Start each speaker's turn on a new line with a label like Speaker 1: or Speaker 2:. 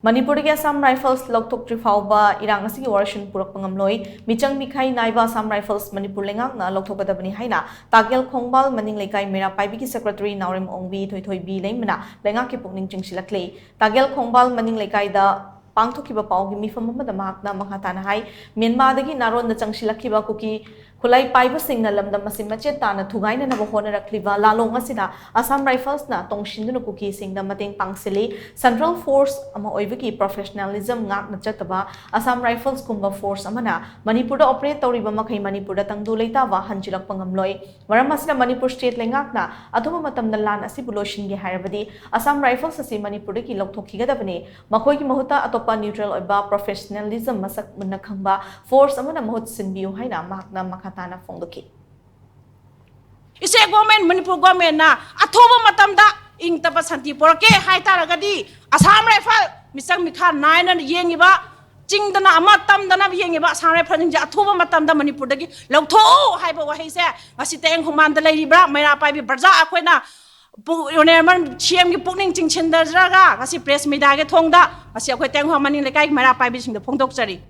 Speaker 1: Manipur Dagi Assam Rifles Louthoktriba Phaoba Irang Asigi Waroisin Purakpa Ngamloi MEECHANG MEEKHAI NAIBA Assam Rifles Manipur LEINGAK na LOUTHOKADABANI HAINA TAKYEL KHONGBAL Maning LEIKAI MEIRA PAIBI ki Secretary NAOREM ONGBI THOITHOIBI LEIMA LEINGAK ki PUKNING CHINGSILLAKLI TAKYEL KHONGBAL Maning LEIKAI da PANGTHOKIBA PAUGI MIFAM AMADA MAHAKNA MAKHATANA HAI MYANMAR dagi naronda changsilakiba kuki khulai paiba singna lamdam asim machet tana thugaina na honarakliba lalong asina Assam Rifles na tongshinduna kuki singna mateng pangsili Central Force ama oibaki professionalism ngak na chataba Assam Rifles kumba force amana Manipur da operate tawriba makai Manipur da tangdu leitaba hanjilak pangamloi maram asina Manipur state lengak na athuma matam na lan asibu loshinge hairabadi Assam Rifles asi Manipur da ki louthokigadabani makoi ki mahuta atopa neutral oiba professionalism masak munakhangba force amana mahut sinbiu haina mahakna makhatana phongdoki
Speaker 2: ise government Manipur government na athoba matamda ingtaba santi porake haitaragadi Assam Rifle misang mikha naina yengiba chingdana ama tamdana yengiba Assam Rifle ninja athoba matamda Manipur dagi lautho haiba wahaise ngasi teng khomanda leiribra meira paibi barja akoina Yonerman CM ki pukning chingchinda jaga ngasi press media ge thongda ngasi akhoi teng khomani lekai meira paibi singda phongdok chari